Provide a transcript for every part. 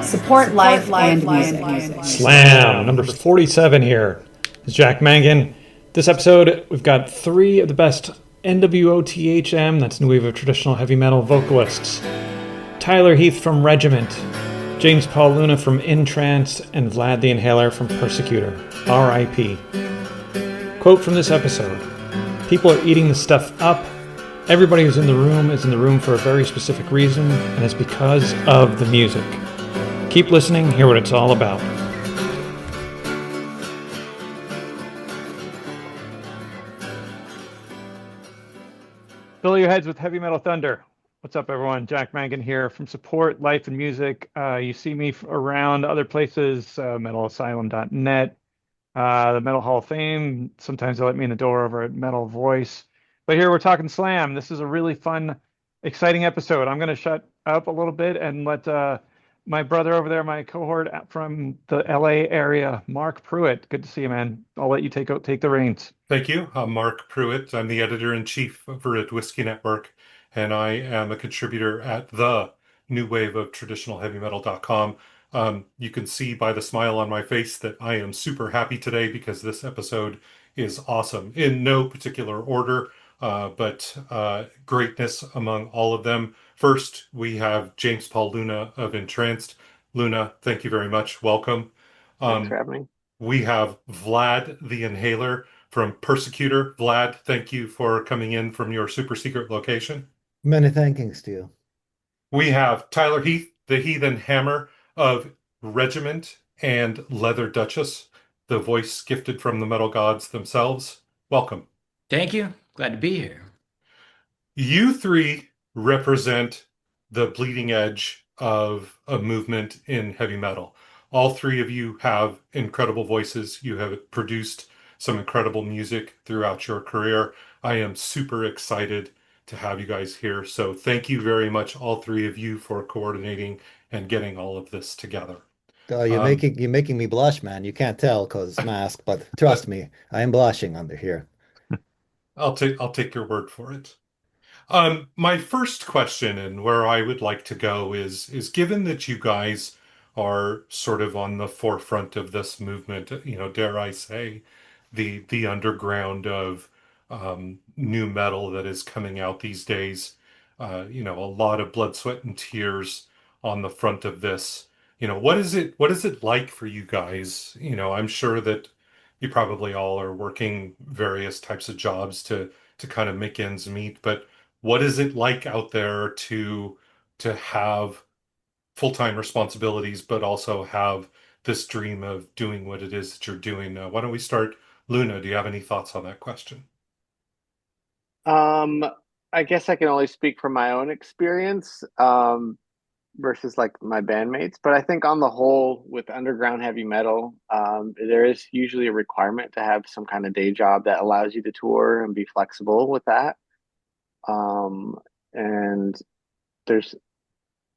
Support life and music. Slam, number 47 here is Jack Mangan. This episode, we've got three of the best NWOTHM, that's New Wave of Traditional Heavy Metal vocalists. Tyler Heath from Regiment, James Paul Luna from Intranced, and Vlad the Inhaler from Persekutor. R.I.P. Quote from this episode: "People are eating this stuff up. Everybody who's in the room is in the room for a very specific reason, and it's because of the music. Keep listening, hear what it's all about." Fill your heads with heavy metal thunder. What's up, everyone? Jack Mangan here from Support Life and Music. You see me around other places, metalasylum.net, the Metal Hall of Fame. Sometimes they let me in the door over at Metal Voice. But here we're talking slam. This is a really fun, exciting episode. I'm going to shut up a little bit and let my brother over there, my cohort from the LA area, Mark Pruett. Good to see you, man. I'll let you take the reins. Thank you. I'm Mark Pruett. I'm the editor-in-chief over at Whiskey Network, and I am a contributor at the New Wave of Traditional Heavy Metal.com. You can see by the smile on my face that I am super happy today because this episode is awesome. In no particular order, but greatness among all of them. First, we have James Paul Luna of Entranced. Luna, thank you very much. Welcome. Thanks for having me. We have Vlad the Inhaler from Persekutor. Vlad, thank you for coming in from your super secret location. Many thankings to you. We have Tyler Heath, the Heathen Hammer of Regiment and Leather Duchess, the voice gifted from the metal gods themselves. Welcome. Thank you. Glad to be here. You three represent the bleeding edge of a movement in heavy metal. All three of you have incredible voices. You have produced some incredible music throughout your career. I am super excited to have you guys here. So thank you very much, all three of you, for coordinating and getting all of this together. You're making me blush, man. You can't tell because mask, but trust me, I am blushing under here. I'll take your word for it. My first question, and where I would like to go, is given that you guys are sort of on the forefront of this movement, dare I say, the underground of new metal that is coming out these days, a lot of blood, sweat, and tears on the front of this. What is it like for you guys? I'm sure that you probably all are working various types of jobs to kind of make ends meet, but what is it like out there to have full-time responsibilities, but also have this dream of doing what it is that you're doing? Why don't we start? Luna, do you have any thoughts on that question? I guess I can only speak from my own experience versus like my bandmates, but I think on the whole with underground heavy metal, there is usually a requirement to have some kind of day job that allows you to tour and be flexible with that. And there's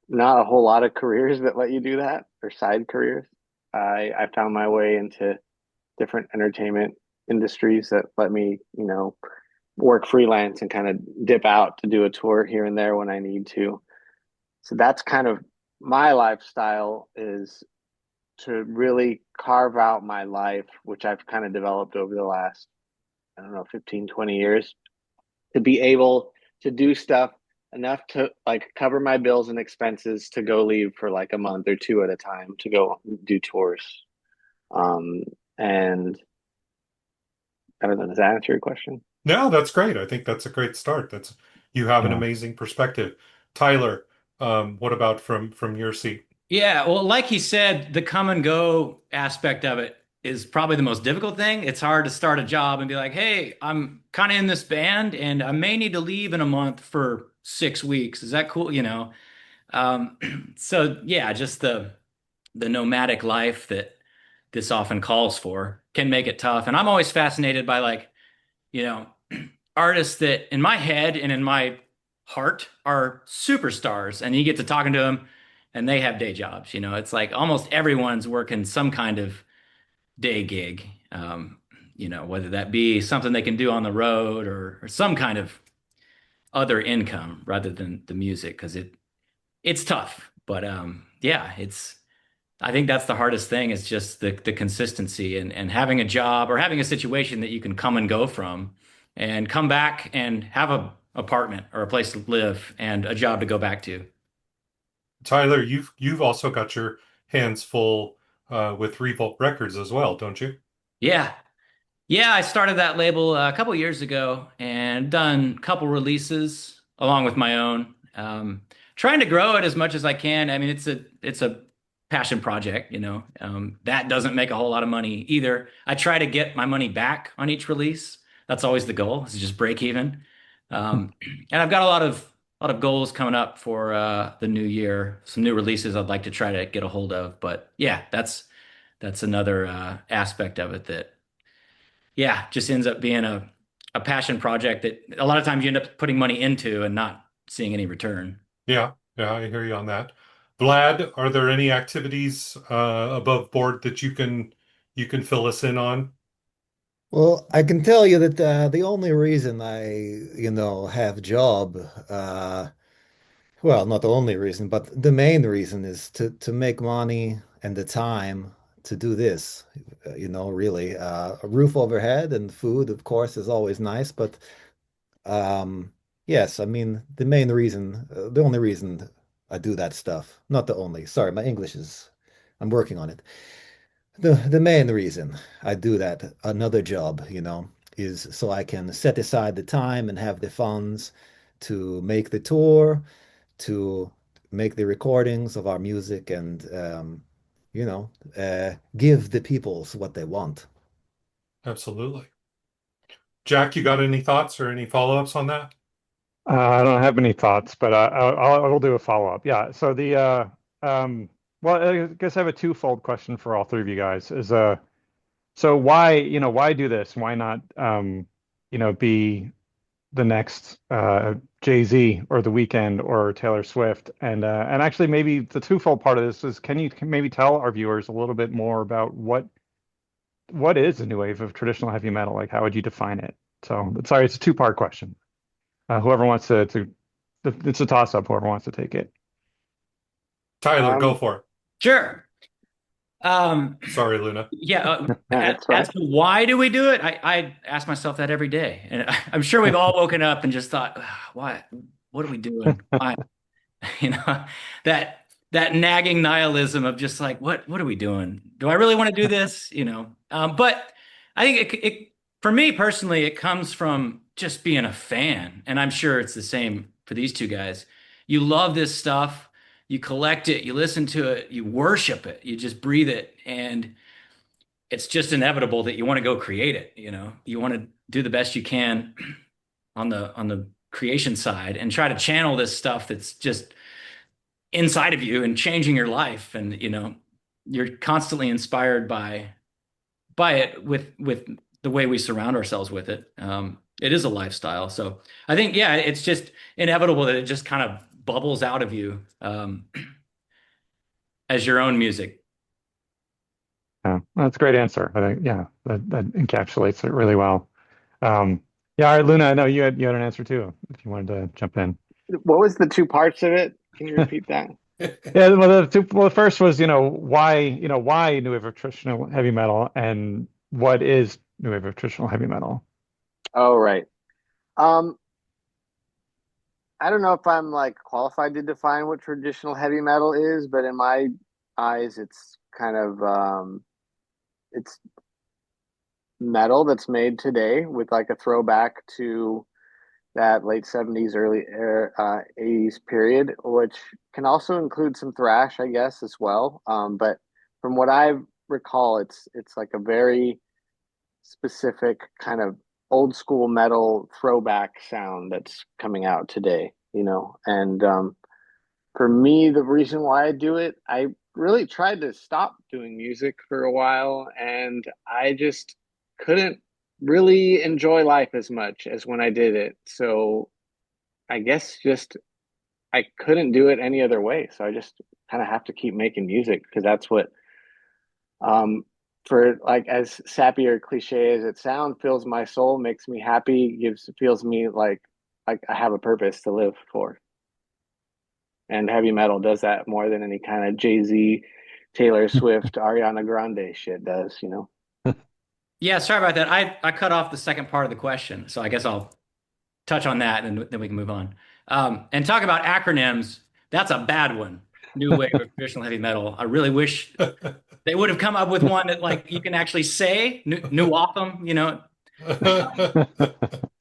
not a whole lot of careers that let you do that, or side careers. I found my way into different entertainment industries that let me, work freelance and kind of dip out to do a tour here and there when I need to. So that's kind of my lifestyle, is to really carve out my life, which I've kind of developed over the last, 15, 20 years, to be able to do stuff enough to like cover my bills and expenses to go leave for like a month or two at a time to go do tours. And I don't know, does that answer your question? No, that's great. I think that's a great start. You have an amazing perspective. Tyler, what about from your seat? Yeah, well, like he said, the come and go aspect of it is probably the most difficult thing. It's hard to start a job and be like, hey, I'm kind of in this band and I may need to leave in a month for 6 weeks. Is that cool? So yeah, just the nomadic life that this often calls for can make it tough. And I'm always fascinated by artists that in my head and in my heart are superstars, and you get to talking to them and they have day jobs. It's like almost everyone's working some kind of day gig, whether that be something they can do on the road or some kind of other income rather than the music, because it's tough. But yeah, I think that's the hardest thing is just the consistency and having a job or having a situation that you can come and go from and come back and have a apartment or a place to live and a job to go back to. Tyler, you've also got your hands full with Revolt Records as well, don't you? Yeah. Yeah, I started that label a couple years ago and done a couple releases along with my own. Trying to grow it as much as I can. I mean, it's a passion project, you know. That doesn't make a whole lot of money either. I try to get my money back on each release. That's always the goal, is just break even. And I've got a lot of goals coming up for the new year. Some new releases I'd like to try to get a hold of. But yeah, that's another aspect of it that yeah, just ends up being a passion project that a lot of times you end up putting money into and not seeing any return. Yeah, yeah, I hear you on that. Vlad, are there any activities above board that you can fill us in on? Well, I can tell you that the only reason I have a job, well, not the only reason, but the main reason is to make money and the time to do this. Really, a roof overhead and food, of course, is always nice, but yes, I mean the only reason I do that stuff, not the only. Sorry, my English is, I'm working on it. The main reason I do that, another job, is so I can set aside the time and have the funds to make the tour, to make the recordings of our music and give the peoples what they want. Absolutely. Jack, you got any thoughts or any follow-ups on that? I don't have any thoughts, but I'll do a follow-up. Yeah. So well, I guess I have a twofold question for all three of you guys. So why do this? Why not, be the next Jay-Z or The Weeknd or Taylor Swift? And actually, maybe the twofold part of this is, can you maybe tell our viewers a little bit more about what is a new wave of traditional heavy metal? Like, how would you define it? So, sorry, it's a two-part question. Whoever wants it's a toss-up. Whoever wants to take it. Tyler, go Um, for it. Sure. Um, Sorry, Luna. yeah, that's as right. to why do we do it? I ask myself that every day. And I'm sure we've all woken up and just thought, "Ah, why, what are we doing? Why?" You know, that nagging nihilism of just like, what are we doing? Do I really want to do this? But I think for me personally, it comes from just being a fan, and I'm sure it's the same for these two guys. You love this stuff, you collect it, you listen to it, you worship it, you just breathe it, and it's just inevitable that you want to go create it. You want to do the best you can on the creation side and try to channel this stuff that's just inside of you and changing your life, and you're constantly inspired by it with the way we surround ourselves with it. It is a lifestyle, so I think yeah, it's just inevitable that it just kind of bubbles out of you as your own music. Yeah, that's a great answer. I think, yeah, that encapsulates it really well. Um, yeah, all right, Luna, I know you had an answer too, if you wanted to jump in. What was the two parts of it? Can you repeat that? Yeah, well, the first was, why new wave of traditional heavy metal, and what is new wave of traditional heavy metal? Oh, right. Um, I don't know if I'm like qualified to define what traditional heavy metal is, but in my eyes, it's kind of it's metal that's made today with like a throwback to that late 70s, early 80s period, which can also include some thrash, I guess, as well. But from what I recall, it's like a very specific kind of old school metal throwback sound that's coming out today. And for me, the reason why I do it, I really tried to stop doing music for a while, and I just couldn't really enjoy life as much as when I did it. So I guess just I couldn't do it any other way. So I just kind of have to keep making music because that's what, um, for like as sappy or cliche as it sounds, fills my soul, makes me happy, feels me like I have a purpose to live for. And heavy metal does that more than any kind of Jay-Z Taylor Swift, Ariana Grande shit does, you know? Yeah, sorry about that. I cut off the second part of the question, so I guess I'll touch on that and then we can move on. And talk about acronyms. That's a bad one. New wave of traditional heavy metal. I really wish they would have come up with one that like you can actually say. NWOTHM, you know. Yeah.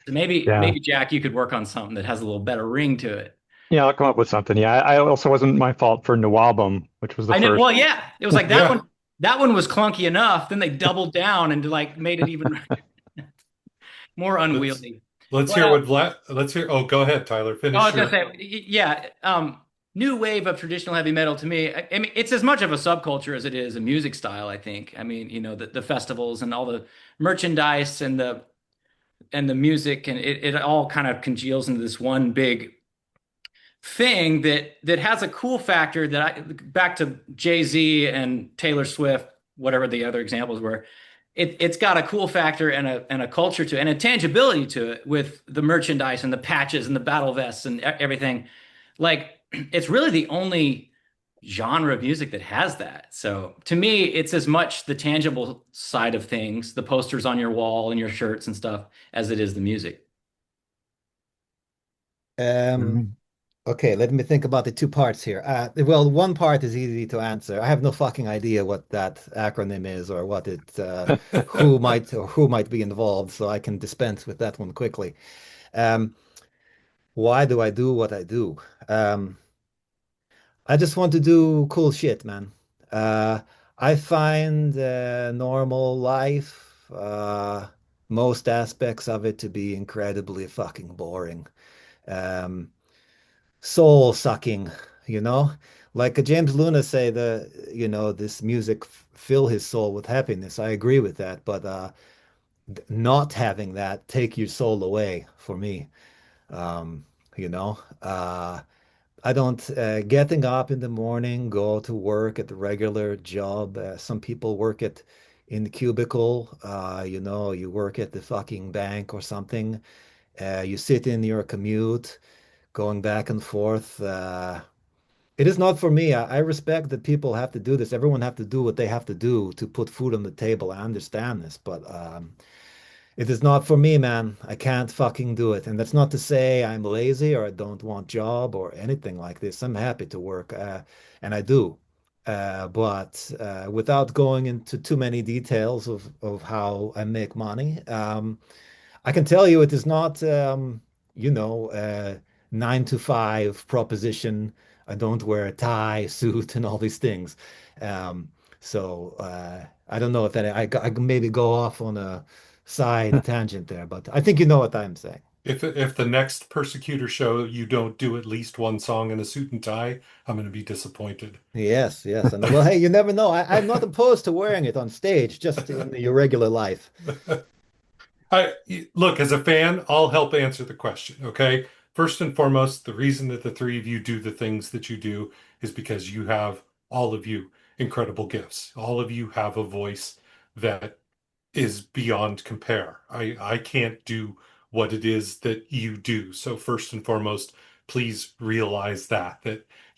Maybe Jack, you could work on something that has a little better ring to it. Yeah, I'll come up with something. Yeah, I also wasn't my fault for NWOBM, which was the I know. first. Well, yeah, it was like that Yeah. one. That one was clunky enough. Then they doubled down and like made it even more Let's unwieldy. let's But hear what Vlad. Let's hear. Oh, go ahead, Tyler. I Finish was gonna your. say, yeah, new wave of traditional heavy metal to me. I mean, it's as much of a subculture as it is a music style. I think. I mean, you know, the festivals and all the merchandise and the music and it all kind of congeals into this one big thing that has a cool factor that I back to Jay-Z and Taylor Swift, whatever the other examples were. It's got a cool factor and a culture to it and a tangibility to it with the merchandise and the patches and the battle vests and everything. Like it's really the only genre of music that has that. So to me, it's as much the tangible side of things, the posters on your wall and your shirts and stuff, as it is the music. Um, okay, let me think about the two parts here. Well, one part is easy to answer. I have no fucking idea what that acronym is or what it who might be involved, so I can dispense with that one quickly. Um, why do I do what I do? Um, I just want to do cool shit, man. Uh, I find normal life, most aspects of it to be incredibly fucking boring. Um, Soul sucking, you know? Like James Luna say this music fill his soul with happiness. I agree with that, but not having that take your soul away for me. Um, you know, I don't getting up in the morning, go to work at the regular job. Some people work at in the cubicle. You work at the fucking bank or something. You sit in your commute, going back and forth. It is not for me. I respect that people have to do this. Everyone have to do what they have to do to put food on the table. I understand this, but it is not for me, man. I can't fucking do it. And that's not to say I'm lazy or I don't want job or anything like this. I'm happy to work, and I do. But without going into too many details of how I make money, I can tell you it is not, you know, 9 to 5 proposition. I don't wear a tie, suit, and all these things. Um, so I don't know if that I maybe go off on a side tangent there, but I think you know what I'm saying. If the next Persecutor show you don't do at least one song in a suit and tie, I'm going to be disappointed. Yes, yes. And well, hey, you never know. I'm not opposed to wearing it on stage, just in your regular life. I look, as a fan, I'll help answer the question, okay? First and foremost, the reason that the three of you do the things that you do is because you have, all of you, incredible gifts. All of you have a voice that is beyond compare. I can't do what it is that you do. So first and foremost, please realize that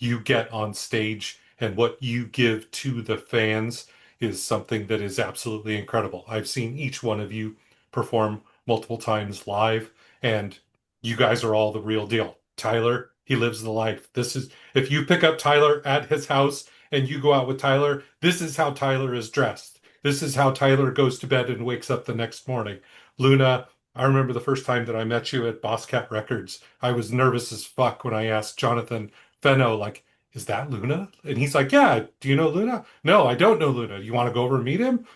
you get on stage and what you give to the fans is something that is absolutely incredible. I've seen each one of you perform multiple times live, and you guys are all the real deal. Tyler, he lives the life. This is, if you pick up Tyler at his house and you go out with Tyler, this is how Tyler is dressed. This is how Tyler goes to bed and wakes up the next morning. Luna, I remember the first time that I met you at Boss Cat Records. I was nervous as fuck when I asked Jonathan Fenno, like, is that Luna? And he's like, yeah, do you know Luna? No, I don't know Luna. You want to go over and meet him?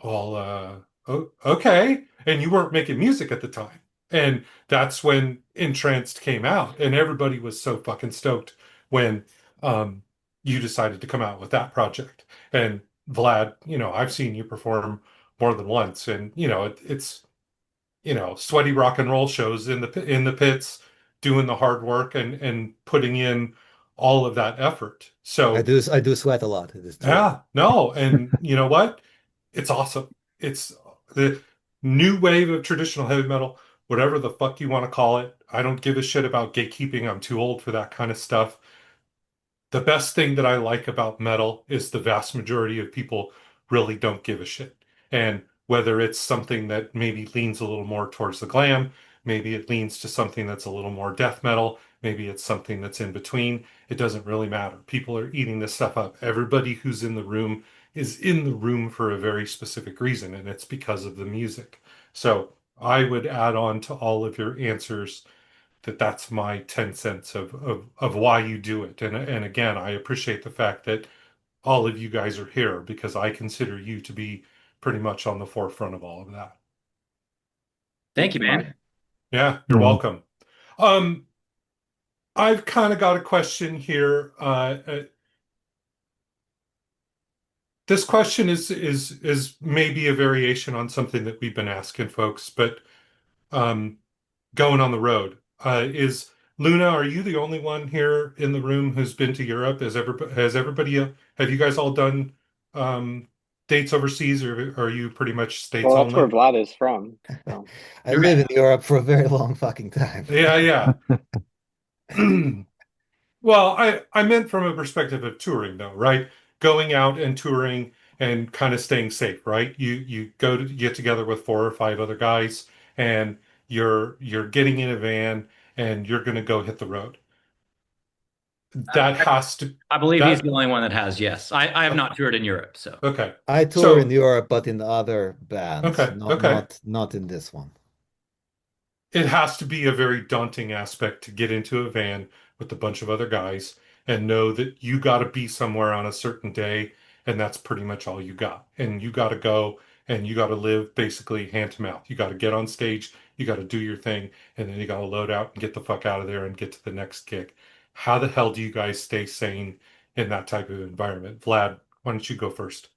Well, oh, okay. And you weren't making music at the time. And that's when Entranced came out, and everybody was so fucking stoked when you decided to come out with that project. And Vlad, I've seen you perform more than once, and it's sweaty rock and roll shows in the pits, doing the hard work and putting in all of that effort. So I do sweat a lot. It is true. yeah, no, and you know what? It's awesome. It's the new wave of traditional heavy metal, whatever the fuck you want to call it. I don't give a shit about gatekeeping. I'm too old for that kind of stuff. The best thing that I like about metal is the vast majority of people really don't give a shit. And whether it's something that maybe leans a little more towards the glam, maybe it leans to something that's a little more death metal, maybe it's something that's in between, it doesn't really matter. People are eating this stuff up. Everybody who's in the room is in the room for a very specific reason, and it's because of the music. So I would add on to all of your answers that that's my 10 cents of why you do it. And again, I appreciate the fact that all of you guys are here because I consider you to be pretty much on the forefront of all of that. Thank you, man. Yeah, you're welcome. Um, I've kind of got a question here. This question is maybe a variation on something that we've been asking folks, but um, going on the road. Is Luna, are you the only one here in the room who's been to Europe? Has everybody, have you guys all done dates overseas, or are you pretty much states Well, that's where only? Vlad is from. So I live in Europe for a very long fucking time. Yeah, yeah. Well, I meant from a perspective of touring though, right? Going out and touring and kind of staying safe, right? You go to get together with four or five other guys and you're getting in a van and you're going to go hit the road. That has to I believe he's that the only one that has, yes. I have not toured in Europe, so. okay. I tour in So Europe, but in other bands, not okay. not in this one. It has to be a very daunting aspect to get into a van with a bunch of other guys and know that you got to be somewhere on a certain day, and that's pretty much all you got. And you got to go and you got to live basically hand to mouth. You got to get on stage, you got to do your thing, and then you got to load out and get the fuck out of there and get to the next gig. How the hell do you guys stay sane in that type of environment? Vlad, why don't you go first?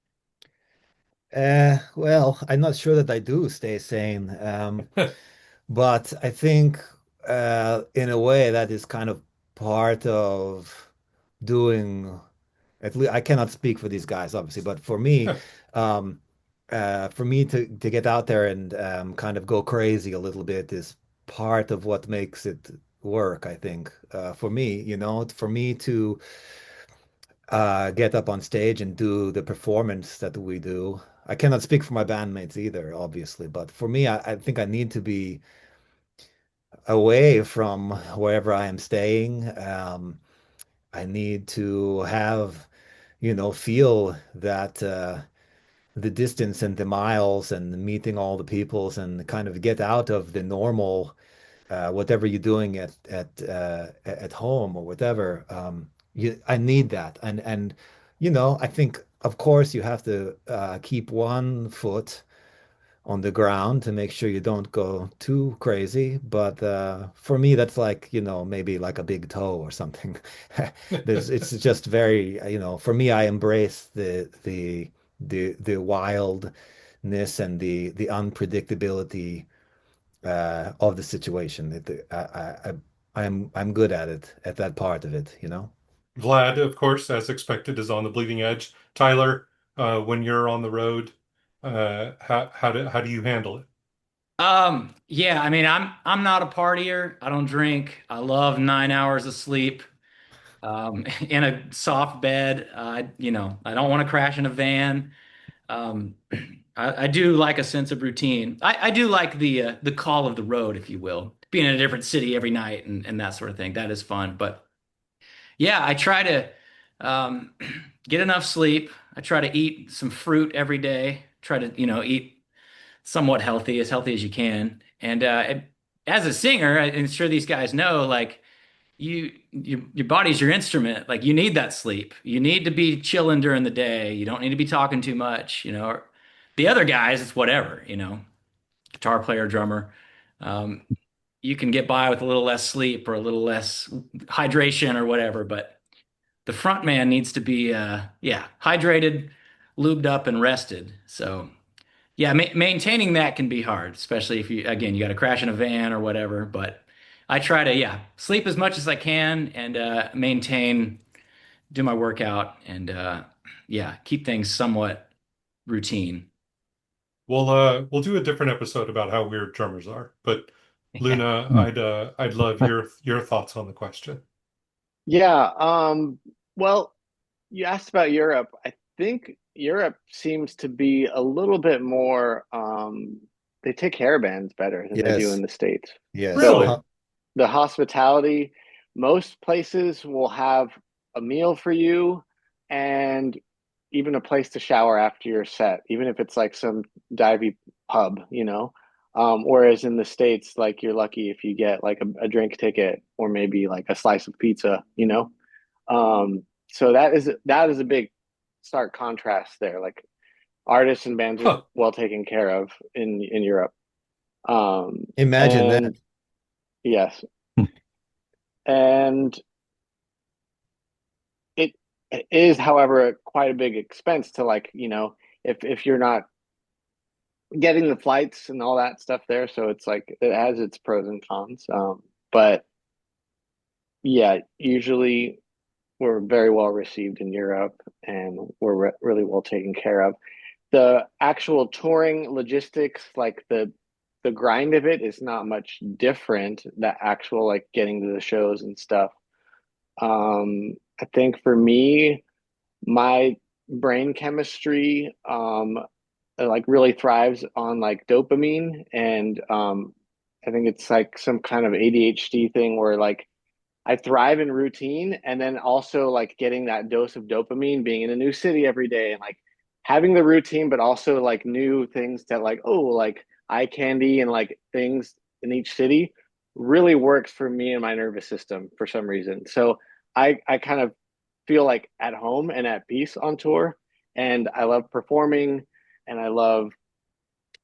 Well, I'm not sure that I do stay sane. But I think in a way that is kind of part of doing, at least I cannot speak for these guys, obviously, but um, for me to get out there and kind of go crazy a little bit is part of what makes it work, I think. For me, for me to get up on stage and do the performance that we do. I cannot speak for my bandmates either, obviously, but for me, I think I need to be away from wherever I am staying. I need to have, feel that the distance and the miles and meeting all the peoples and kind of get out of the normal whatever you're doing at home or whatever. I need that, and I think of course you have to keep one foot on the ground to make sure you don't go too crazy. But for me, that's like, maybe like a big toe or something. It's just very, for me, I embrace the wildness and the unpredictability of the situation. I'm good at it, at that part of it. Vlad, of course, as expected, is on the bleeding edge. Tyler, when you're on the road, how do you handle it? Yeah, I mean, I'm not a partier. I don't drink. I love 9 hours of sleep, in a soft bed. I don't want to crash in a van. Um, I do like a sense of routine. I do like the call of the road, if you will, being in a different city every night and that sort of thing. That is fun. But yeah, I try to um, get enough sleep. I try to eat some fruit every day. Try to, eat somewhat healthy as you can. And as a singer, I'm sure these guys know, like your body's your instrument. Like you need that sleep. You need to be chilling during the day. You don't need to be talking too much. The other guys, it's whatever. Guitar player, drummer. Um, you can get by with a little less sleep or a little less hydration or whatever, but the front man needs to be, yeah, hydrated, lubed up, and rested. So. Yeah, maintaining that can be hard, especially if again, you got to crash in a van or whatever. But I try to, yeah, sleep as much as I can and do my workout and yeah, keep things somewhat routine. We'll do a different episode about how weird drummers are. But Luna, I'd love your thoughts on the question. yeah, Well, you asked about Europe. I think Europe seems to be a little bit more, they take care of bands better than they do in Yes, the States. yes. Really? So the hospitality, most places will have a meal for you and even a place to shower after your set, even if it's like some divey pub, you know. Whereas in the States, like you're lucky if you get like a drink ticket or maybe like a slice of pizza, you know. So that is a big stark contrast there. Like artists and bands are Huh. well taken care of in Europe. Imagine that. And yes, and it, it is, however, quite a big expense to like, you know, if you're not getting the flights and all that stuff there. So it's like it has its pros and cons. But yeah, usually we're very well received in Europe and we're really well taken care of. The actual touring logistics, like the grind of it is not much different. The actual like getting to the shows and stuff. I think for me, my brain chemistry like really thrives on like dopamine and I think it's like some kind of ADHD thing where like I thrive in routine and then also like getting that dose of dopamine being in a new city every day and like having the routine but also like new things that like oh like eye candy and like things in each city really works for me and my nervous system for some reason. So I kind of feel like at home and at peace on tour and I love performing and I love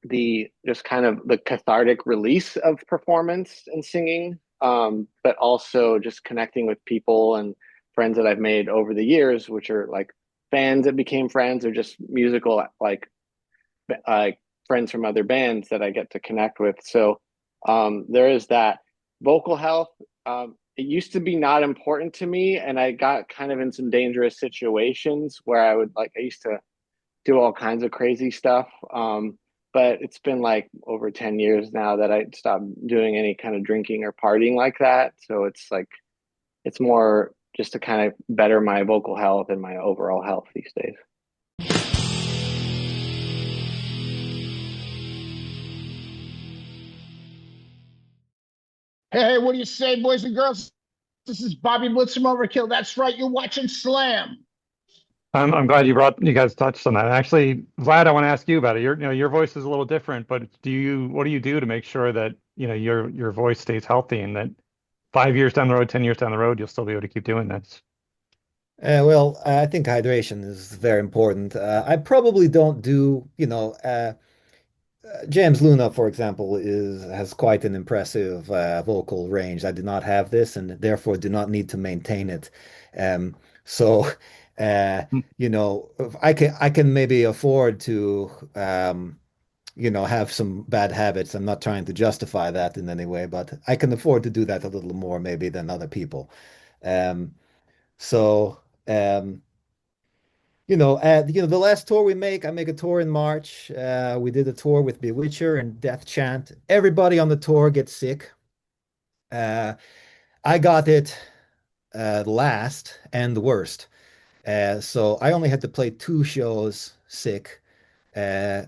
the just kind of the cathartic release of performance and singing, but also just connecting with people and friends that I've made over the years, which are like fans that became friends or just musical uh, friends from other bands that I get to connect with. So there is that vocal health. It used to be not important to me, and I got kind of in some dangerous situations where I used to do all kinds of crazy stuff. But it's been like over 10 years now that I stopped doing any kind of drinking or partying like that. So it's like, it's more just to kind of better my vocal health and my overall health these days. Hey, what do you say, boys and girls? This is Bobby Blitz from Overkill. That's right, you're watching Slam. I'm glad you guys touched on that. Actually, Vlad, I want to ask you about it. Your voice is a little different, but what do you do to make sure that, your voice stays healthy and that 5 years down the road, 10 years down the road, you'll still be able to keep doing this? Well, I think hydration is very important. I probably don't do, James Luna, for example, is has quite an impressive vocal range. I do not have this, and therefore do not need to maintain it. So, uh, Hmm. I can maybe afford to, have some bad habits. I'm not trying to justify that in any way, but I can afford to do that a little more maybe than other people. Um, so. The last tour I make a tour in March. We did a tour with Bewitcher and Death Chant. Everybody on the tour gets sick. Uh, I got it last and the worst. So I only had to play 2 shows sick. Uh,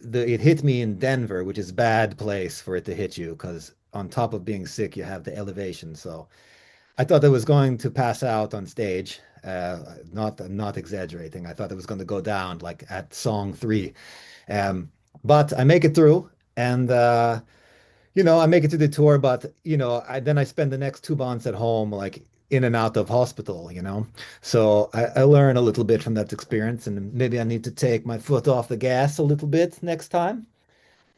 it hit me in Denver, which is a bad place for it to hit you because on top of being sick, you have the elevation. So I thought I was going to pass out on stage. Not exaggerating. I thought it was going to go down like at song 3. But I make it through, and I make it to the tour. But I spend the next 2 months at home, like in and out of hospital. So I learn a little bit from that experience, and maybe I need to take my foot off the gas a little bit next time.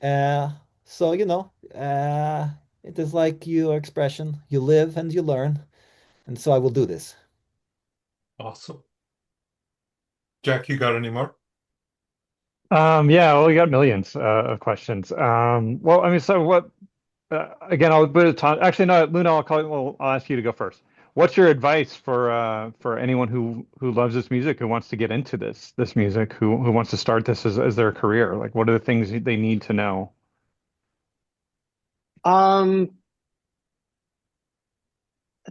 Uh, so it is like your expression: you live and you learn. And so I will do this. Awesome. Jack, you got any more? Yeah, well, we got millions of questions. Well, I mean, so what? Again, I'll put it time. Actually, no, Luna, I'll ask you to go first. What's your advice for anyone who loves this music, who wants to get into this music, who wants to start this as their career? Like, what are the things they need to know? Um,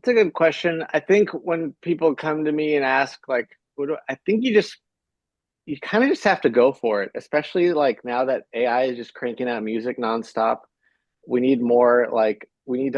That's a good question. I think when people come to me and ask, like, I think you kind of just have to go for it, especially like now that AI is just cranking out music nonstop. We need more, like, we need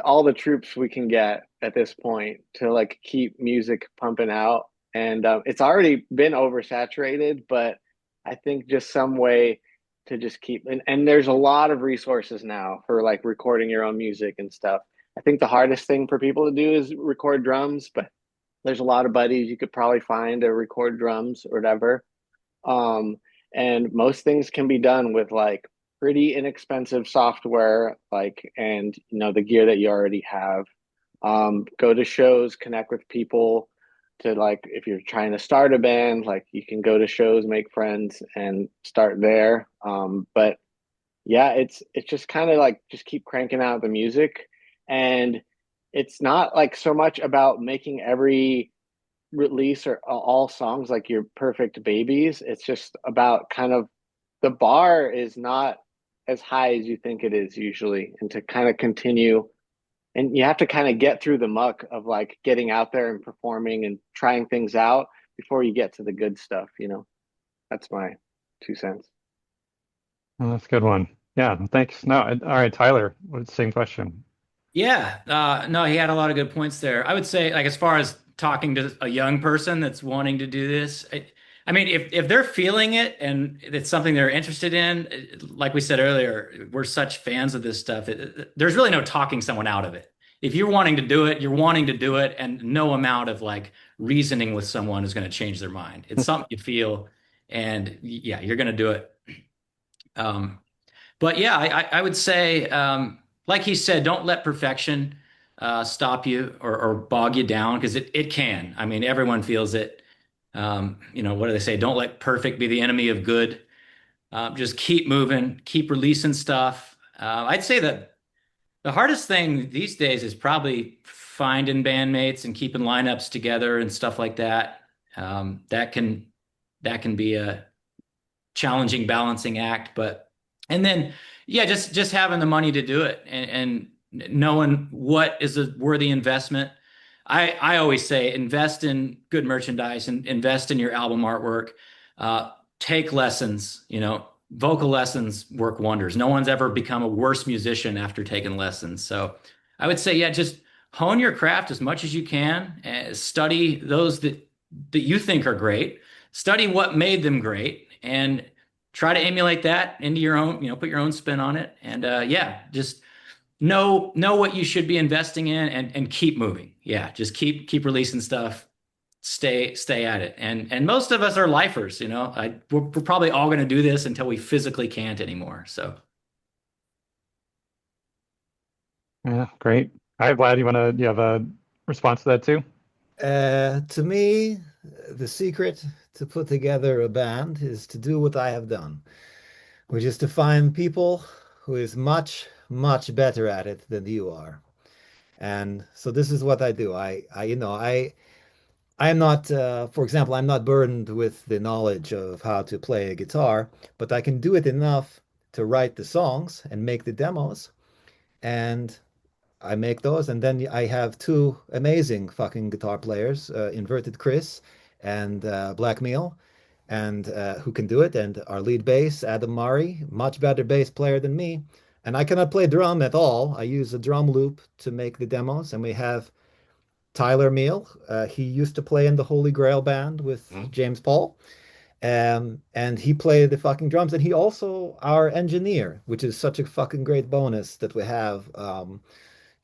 all the troops we can get at this point to like keep music pumping out. And it's already been oversaturated, but I think just some way to just keep, and there's a lot of resources now for like recording your own music and stuff. I think the hardest thing for people to do is record drums, but there's a lot of buddies you could probably find to record drums or whatever. Um, and most things can be done with like pretty inexpensive software, like, and the gear that you already have. Go to shows, connect with people to, like, if you're trying to start a band, like you can go to shows, make friends and start there. But yeah, it's just kind of like just keep cranking out the music. And it's not like so much about making every release or all songs like your perfect babies. It's just about kind of the bar is not as high as you think it is usually, and to kind of continue, and you have to kind of get through the muck of like getting out there and performing and trying things out before you get to the good stuff. That's my 2 cents. Oh, that's a good one. Yeah, thanks. No, all right, Tyler, same question. Yeah, no, he had a lot of good points there. I would say, like, as far as talking to a young person that's wanting to do this, I mean, if they're feeling it and it's something they're interested in, like we said earlier, we're such fans of this stuff. There's really no talking someone out of it. If you're wanting to do it, you're wanting to do it, and no amount of like reasoning with someone is going to change their mind. It's something you feel, and yeah, you're going to do it. Um, but yeah, I would say, like he said, don't let perfection stop you or bog you down, because it can. I mean, everyone feels it. What do they say? Don't let perfect be the enemy of good. Just keep moving, keep releasing stuff. I'd say that the hardest thing these days is probably finding bandmates and keeping lineups together and stuff like that. That can be a challenging balancing act, but and then yeah, just having the money to do it, and knowing what is a worthy investment. I always say invest in good merchandise and invest in your album artwork. Uh, Take lessons. Vocal lessons work wonders. No one's ever become a worse musician after taking lessons. So I would say, yeah, just hone your craft as much as you can. Study those that you think are great. Study what made them great, and try to emulate that into your own. Put your own spin on it. And yeah, just know what you should be investing in, and keep moving. Yeah, just keep releasing stuff. Stay at it. And most of us are lifers. We're probably all going to do this until we physically can't anymore. So Yeah, great. All right, Vlad, you have a response to that too? To me, the secret to put together a band is to do what I have done, which is to find people who is much, much better at it than you are. And so this is what I do. I am not, for example, I'm not burdened with the knowledge of how to play a guitar, but I can do it enough to write the songs and make the demos. And I make those, and then I have two amazing fucking guitar players, Inverted Chris and Blackmeal, and who can do it. And our lead bass, Adam Murray, much better bass player than me. And I cannot play drum at all. I use a drum loop to make the demos. And we have Tyler Meal. He used to play in the Holy Grail band with James Paul. And he played the fucking drums. And he also our engineer, which is such a fucking great bonus that we have.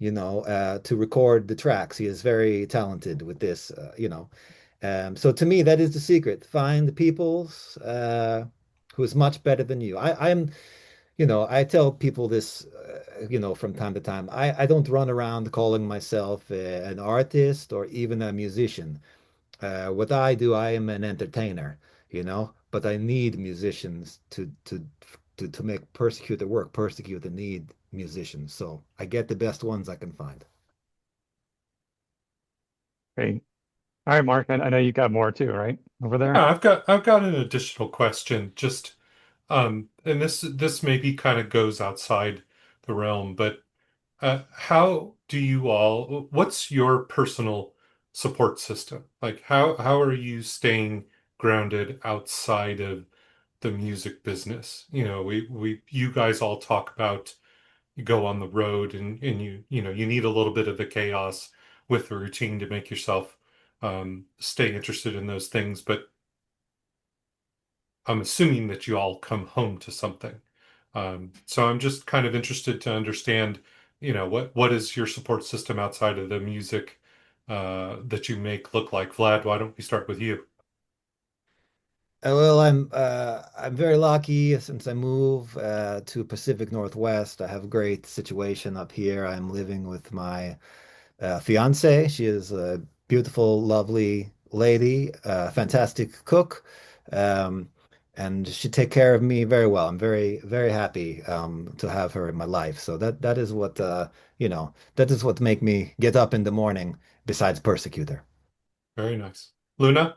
To record the tracks. He is very talented with this. So to me, that is the secret. Find people who is much better than you. I tell people this, from time to time. I don't run around calling myself an artist or even a musician. What I do, I am an entertainer, but I need musicians to make Persekutor work. Persekutor need musicians, so I get the best ones I can find. Great. All right, Mark, I know you got more too, right? Over there? Yeah, I've got an additional question. Just and this maybe kind of goes outside the realm, but how do you all, what's your personal support system? Like how are you staying grounded outside of the music business? You know, you guys all talk about you go on the road and you need a little bit of the chaos with the routine to make yourself stay interested in those things. But I'm assuming that you all come home to something. So I'm just kind of interested to understand, what is your support system outside of the music that you make look like? Vlad, why don't we start with you? Well, I'm very lucky since I moved to Pacific Northwest. I have a great situation up here. I'm living with my fiance. She is a beautiful, lovely lady, fantastic cook, um, and she take care of me very well. I'm very, very happy to have her in my life. So that is what that is what make me get up in the morning. Besides Persecutor. Very nice. Luna?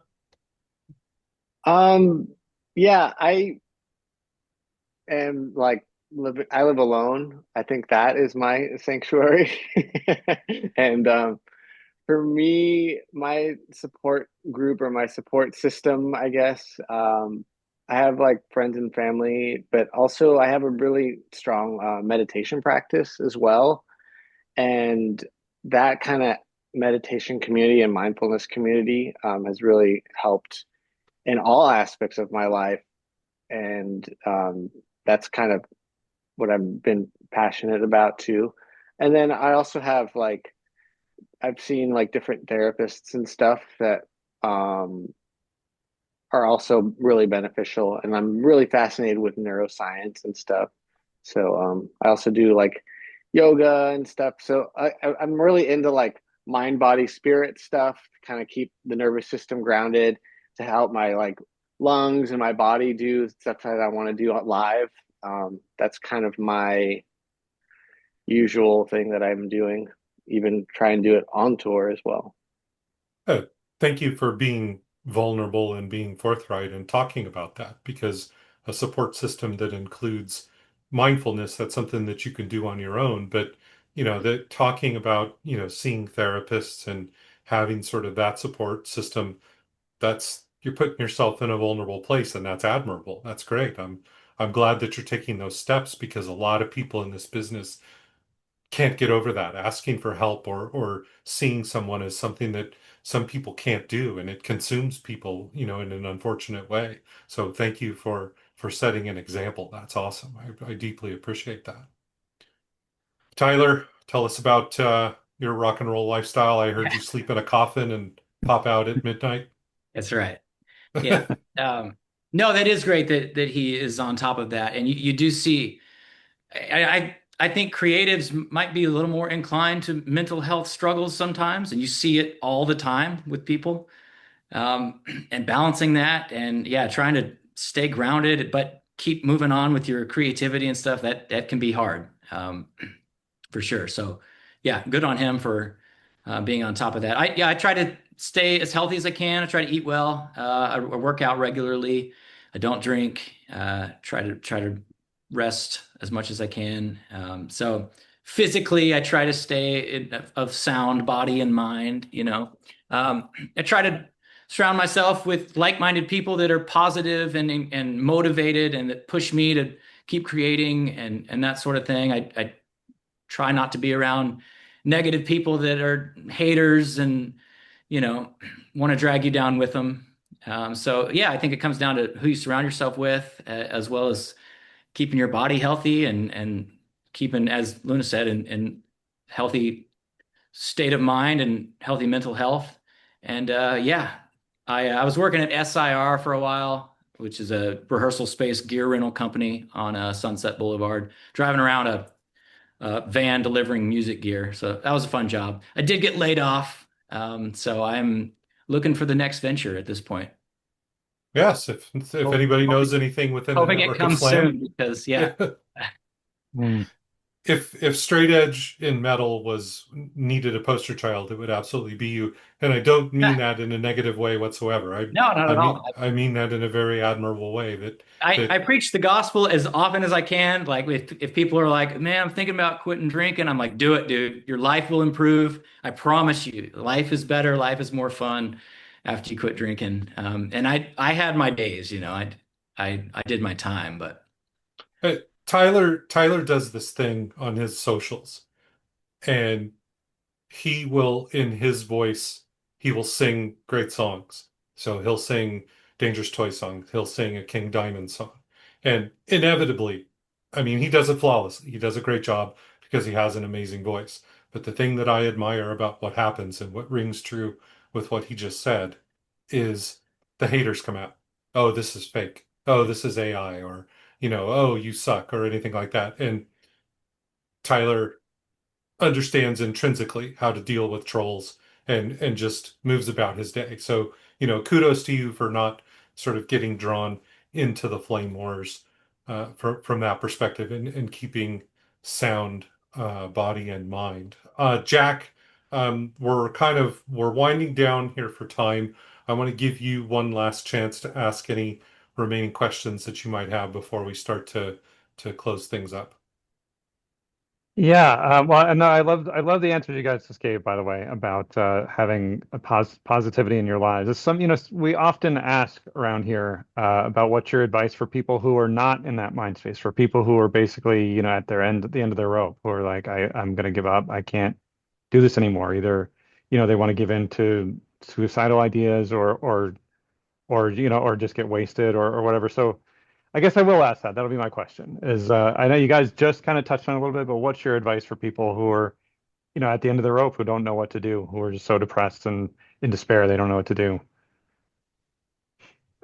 Um, yeah, I am like I live alone. I think that is my sanctuary. And for me, my support group or my support system, I guess, I have like friends and family, but also I have a really strong meditation practice as well. And that kind of meditation community and mindfulness community has really helped in all aspects of my life. And that's kind of what I've been passionate about too. And then I also have like I've seen like different therapists and stuff that um, are also really beneficial, and I'm really fascinated with neuroscience and stuff. So I also do like yoga and stuff. So I'm really into like mind, body, spirit stuff to kind of keep the nervous system grounded to help my like lungs and my body do stuff that I want to do live. That's kind of my usual thing that I'm doing, even try and do it on tour as well. Uh, Thank you for being vulnerable and being forthright and talking about that because a support system that includes mindfulness, that's something that you can do on your own. But, that talking about, seeing therapists and having sort of that support system, that's you're putting yourself in a vulnerable place and that's admirable. That's great. I'm glad that you're taking those steps because a lot of people in this business can't get over that. Asking for help or seeing someone as something that some people can't do, and it consumes people, in an unfortunate way. So thank you for setting an example. That's awesome. I deeply appreciate that. Tyler, tell us about your rock and roll lifestyle. I heard you sleep in a coffin and pop out at midnight. That's right. Yeah. No, that is great that he is on top of that. And you do see, I think creatives might be a little more inclined to mental health struggles sometimes, and you see it all the time with people. And balancing that and yeah, trying to stay grounded, but keep moving on with your creativity and stuff, that can be hard, for sure. So yeah, good on him for being on top of that. I try to stay as healthy as I can. I try to eat well. I work out regularly. I don't drink. Try to rest as much as I can. So physically, I try to stay of sound body and mind. I try to surround myself with like-minded people that are positive and motivated and that push me to keep creating and that sort of thing. I try not to be around negative people that are haters and you know want to drag you down with them. So yeah, I think it comes down to who you surround yourself with, as well as keeping your body healthy and keeping, as Luna said, in healthy state of mind and healthy mental health. And yeah, I was working at SIR for a while, which is a rehearsal space gear rental company on Sunset Boulevard, driving around a van delivering music gear. So that was a fun job. I did get laid off, so I'm looking for the next venture at this point. Yes, if anybody knows anything within the Hoping it network of comes Slam, soon because yeah. Hmm. if straight edge in metal was needed a poster child, it would absolutely be you. And I don't mean that in a negative way whatsoever. No, not I at mean all. I mean that in a very admirable way that I that preach the gospel as often as I can. Like if people are like, man, I'm thinking about quitting drinking, I'm like, do it, dude. Your life will improve. I promise you. Life is better. Life is more fun after you quit drinking. And I had my days, I did my time, but Tyler does this thing on his socials, and he will, in his voice, he will sing great songs. So he'll sing Dangerous Toy songs. He'll sing a King Diamond song. And inevitably, I mean, he does it flawlessly. He does a great job because he has an amazing voice. But the thing that I admire about what happens and what rings true with what he just said is the haters come out. Oh, this is fake. Oh, this is AI, or, oh, you suck, or anything like that. And Tyler understands intrinsically how to deal with trolls and just moves about his day. So, kudos to you for not sort of getting drawn into the flame wars from that perspective, and keeping sound body and mind. Jack, we're winding down here for time. I want to give you one last chance to ask any remaining questions that you might have before we start to close things up. Yeah, well, no, I love the answers you guys just gave, by the way, about having a positivity in your lives. It's we often ask around here about what's your advice for people who are not in that mind space, for people who are basically, at the end of their rope, who are like, I'm gonna give up, I can't do this anymore. Either, they want to give in to suicidal ideas, or just get wasted, or whatever. So. I guess I will ask that. That'll be my question. I know you guys just kind of touched on it a little bit, but what's your advice for people who are, at the end of the rope, who don't know what to do, who are just so depressed and in despair they don't know what to do?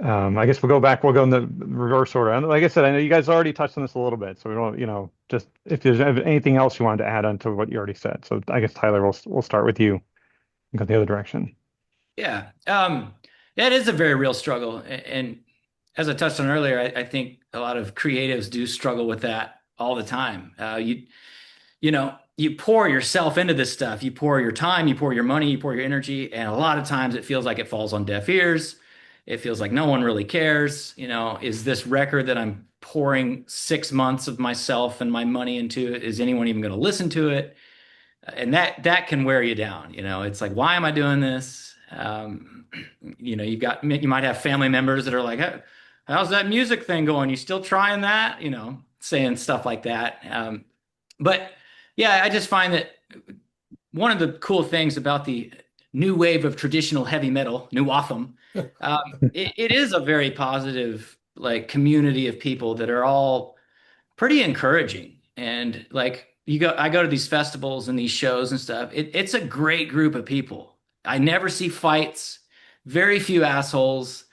I guess we'll go back. We'll go in the reverse order. And like I said, I know you guys already touched on this a little bit, so we don't, just if there's anything else you wanted to add on to what you already said. So I guess Tyler, we'll start with you and go the other direction. yeah. That is a very real struggle. And as I touched on earlier, I think a lot of creatives do struggle with that all the time. You pour yourself into this stuff. You pour your time, you pour your money, you pour your energy, and a lot of times it feels like it falls on deaf ears. It feels like no one really cares. Is this record that I'm pouring 6 months of myself and my money into, is anyone even going to listen to it? And that can wear you down. It's like, why am I doing this? You might have family members that are like, hey, how's that music thing going? You still trying that? Saying stuff like that. But yeah, I just find that one of the cool things about the new wave of traditional heavy metal, NWOTHM, it is a very positive like community of people that are all pretty encouraging. And like I go to these festivals and these shows and stuff. It's a great group of people. I never see fights, very few assholes.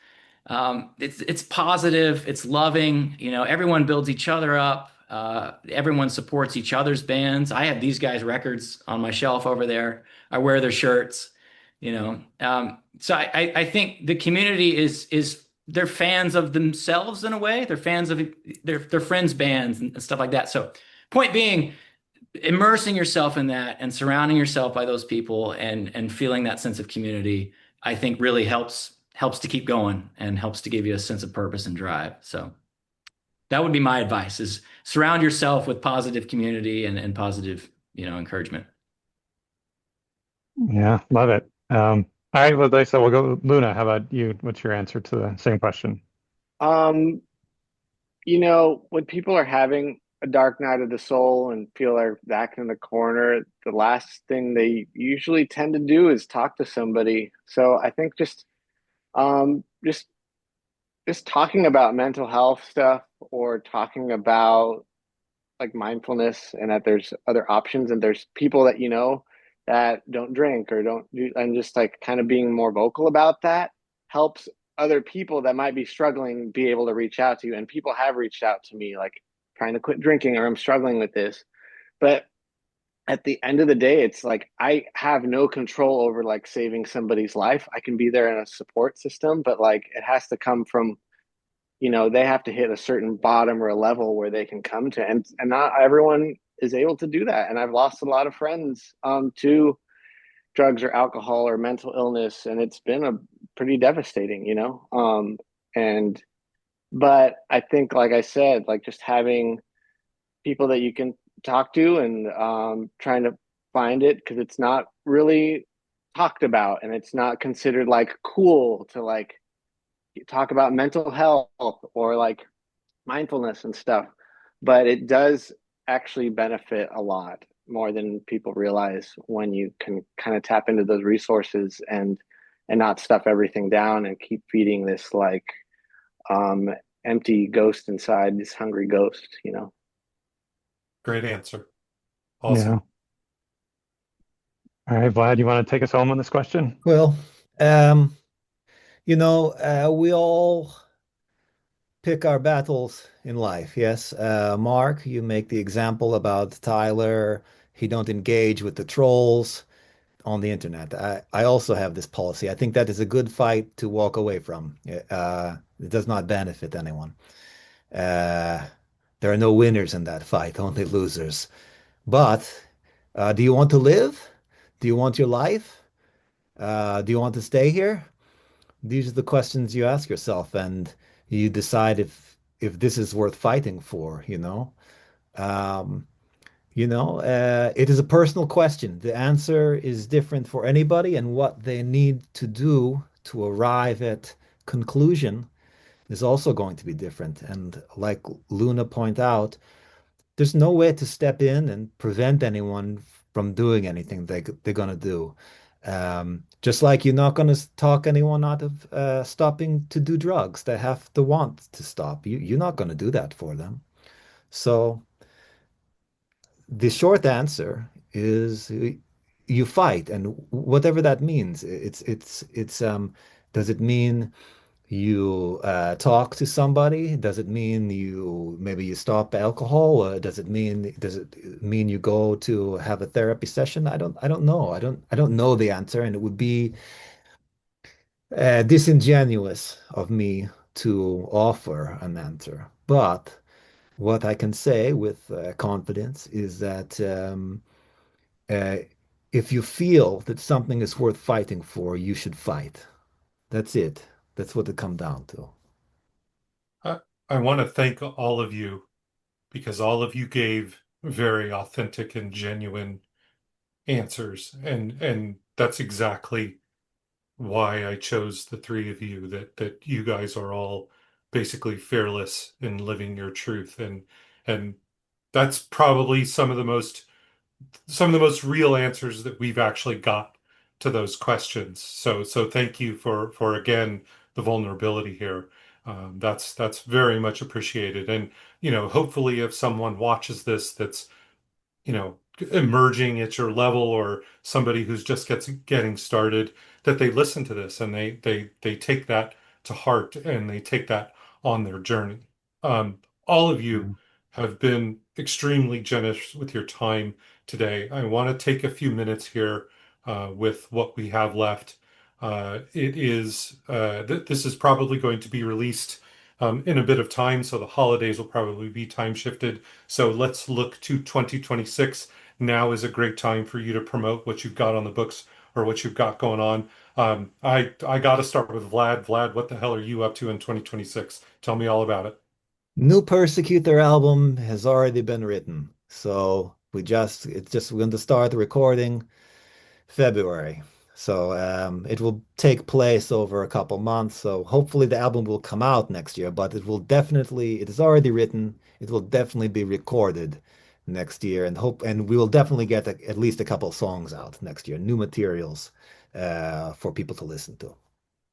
It's positive, it's loving. Everyone builds each other up. Everyone supports each other's bands. I have these guys' records on my shelf over there. I wear their shirts. So I think the community is they're fans of themselves in a way. They're fans of their friends' bands and stuff like that. So point being, immersing yourself in that and surrounding yourself by those people and feeling that sense of community, I think really helps to keep going and helps to give you a sense of purpose and drive. So that would be my advice: is surround yourself with positive community and positive, encouragement. Yeah, love it. All right, well, Lisa, we'll go. Luna, how about you? What's your answer to the same question? Um, when people are having a dark night of the soul and feel they're back in the corner, the last thing they usually tend to do is talk to somebody. So I think um, just just talking about mental health stuff, or talking about like mindfulness, and that there's other options, and there's people that that don't drink or don't do, and just like kind of being more vocal about that helps other people that might be struggling be able to reach out to you. And people have reached out to me like trying to quit drinking, or I'm struggling with this. But at the end of the day, it's like I have no control over like saving somebody's life. I can be there in a support system, but like it has to come from, they have to hit a certain bottom or a level where they can come to. And not everyone is able to do that. And I've lost a lot of friends to drugs or alcohol or mental illness, and it's been a pretty devastating, you know. And but I think, like I said, like just having people that you can talk to and trying to find it, because it's not really talked about and it's not considered like cool to like talk about mental health or like mindfulness and stuff, but it does actually benefit a lot more than people realize when you can kind of tap into those resources and not stuff everything down and keep feeding this like um empty ghost inside, this hungry ghost, you know. Great answer. Yeah. Awesome. All right, Vlad, you want to take us home on this question? Well, we all pick our battles in life. Yes. Mark, you make the example about Tyler. He don't engage with the trolls on the internet. I also have this policy. I think that is a good fight to walk away from. It does not benefit anyone. Uh, there are no winners in that fight, only losers. But do you want to live? Do you want your life? Do you want to stay here? These are the questions you ask yourself, and you decide if this is worth fighting for, you know. Um, it is a personal question. The answer is different for anybody, and what they need to do to arrive at conclusion is also going to be different. And like Luna point out, there's no way to step in and prevent anyone from doing anything they're going to do. Just like you're not going to talk anyone out of stopping to do drugs. They have to want to stop. You're not going to do that for them. So the short answer is you fight, and whatever that means. Does it mean you talk to somebody? Does it mean maybe you stop alcohol? Does it mean you go to have a therapy session? I don't know. I don't know the answer, and it would be disingenuous of me to offer an answer. But what I can say with confidence is that uh, if you feel that something is worth fighting for, you should fight. That's it. That's what it comes down to. I, I want to thank all of you because all of you gave very authentic and genuine answers, and that's exactly why I chose the three of you, that you guys are all basically fearless in living your truth, and that's probably some of the most real answers that we've actually got to those questions. So thank you for again the vulnerability here. That's very much appreciated. And hopefully, if someone watches this that's you know emerging at your level, or somebody who's just getting started, that they listen to this and they take that to heart and they take that on their journey. All of you have been extremely generous with your time today. I want to take a few minutes here with what we have left. This is probably going to be released in a bit of time, so the holidays will probably be time shifted. So let's look to 2026. Now is a great time for you to promote what you've got on the books or what you've got going on. I got to start with Vlad. Vlad, what the hell are you up to in 2026? Tell me all about it. New Persekutor album has already been written. So we're going to start recording February. So it will take place over a couple months. So hopefully the album will come out next year, but it is already written. It will definitely be recorded next year, and we will definitely get at least a couple songs out next year, new materials for people to listen to.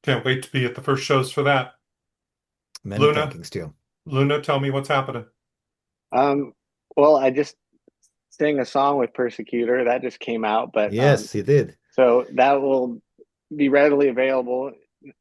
Can't wait to be at the first shows for that. Many Luna, thankings too. Luna, tell me what's happening. Well, I just sang a song with Persekutor that just came out, but Yes, he did. so that will be readily available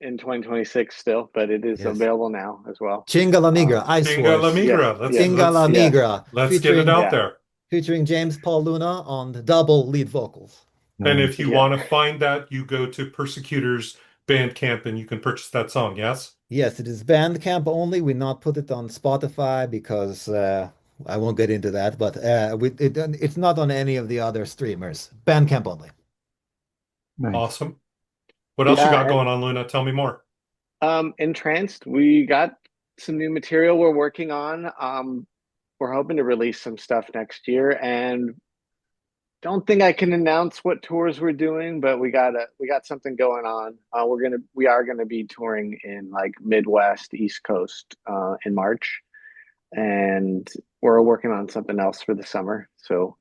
in 2026 still, but it is Yes. available now as well. Chinga la Migra, Ice Chinga la Wars. migra. Chinga la yeah. Migra, Let's get it out there. featuring James Paul Luna on the double lead vocals. And if you Yeah. want to find that, you go to Persekutor's Bandcamp and you can purchase that song, yes? Yes, it is Bandcamp only. We not put it on Spotify because I won't get into that, but it's not on any of the other streamers. Bandcamp only. Nice. Awesome. What else you Yeah, got going on, Luna? Tell me more. Entranced, we got some new material we're working on. We're hoping to release some stuff next year, and don't think I can announce what tours we're doing, but we got something going on. We are gonna be touring in like Midwest, East Coast, in March, and we're working on something else for the summer. So,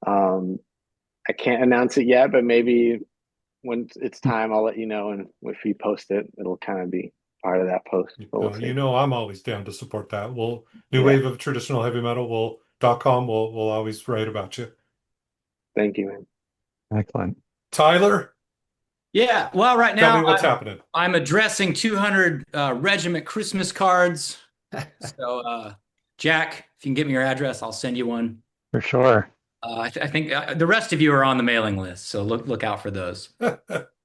I can't announce it yet, but maybe when it's time, I'll let you know. And if you post it, it'll kind of be part of that post. But we'll see. You know, I'm always down to support that. New Yeah. Wave of Traditional Heavy Metal .com will always write about you. Thank you, man. Excellent. Tyler, Yeah, well, right tell me now what's happening. I'm addressing 200 Regiment Christmas cards. So, Jack, if you can give me your address, I'll send you one. For sure. I think the rest of you are on the mailing list, so look out for those.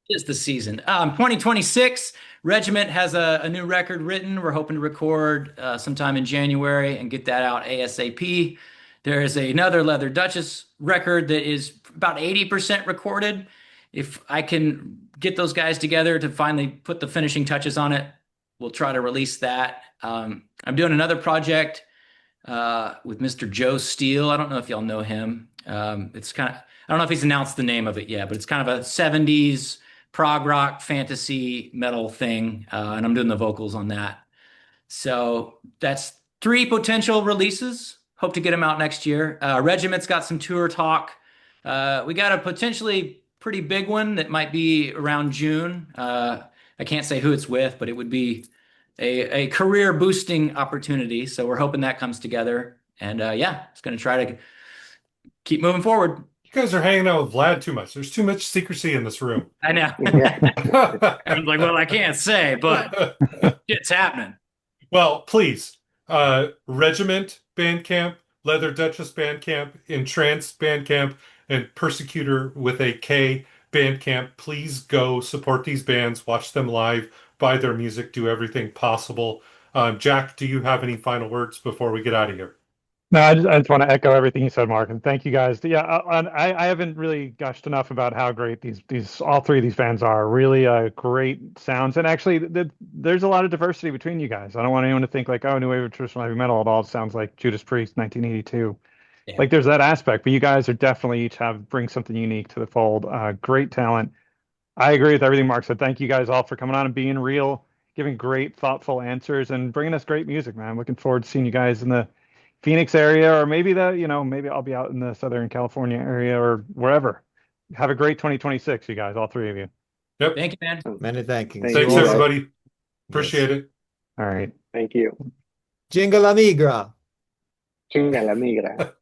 It's the season. 2026, Regiment has a new record written. We're hoping to record sometime in January and get that out ASAP. There is another Leather Duchess record that is about 80% recorded. If I can get those guys together to finally put the finishing touches on it, we'll try to release that. I'm doing another project with Mr. Joe Steele. I don't know if y'all know him. It's kind of, I don't know if he's announced the name of it yet, but it's kind of a 70s prog rock fantasy metal thing. And I'm doing the vocals on that. So that's 3 potential releases. Hope to get them out next year. Regiment's got some tour talk. We got a potentially pretty big one that might be around June. I can't say who it's with, but it would be a career boosting opportunity. So we're hoping that comes together. And it's going to try to keep moving forward. You guys are hanging out with Vlad too much. There's too much secrecy in this room. I know. I'm like, well, I can't say, but it's happening. Well, please, Regiment Bandcamp, Leather Duchess Bandcamp, Intranced Bandcamp, and Persekutor with a K Bandcamp. Please go support these bands, watch them live, buy their music, do everything possible. Jack, do you have any final words before we get out of here? No, I just want to echo everything you said, Mark, and thank you guys. Yeah, I haven't really gushed enough about how great these all 3 of these bands are. Really great sounds, and actually, there's a lot of diversity between you guys. I don't want anyone to think like, oh, New Wave of Traditional Heavy Metal, it all sounds like Judas Priest, 1982. Yeah. Like there's that aspect, but you guys are definitely each bring something unique to the fold. Great talent. I agree with everything Mark said. Thank you guys all for coming on and being real, giving great, thoughtful answers, and bringing us great music, man. I'm looking forward to seeing you guys in the Phoenix area, or maybe maybe I'll be out in the Southern California area or wherever. Have a great 2026, you guys, all 3 of you. Yep. Thank you, man. Many thanks. Thanks, everybody. Appreciate it. All right. Thank you. Jingle la migra. Chinga la migra.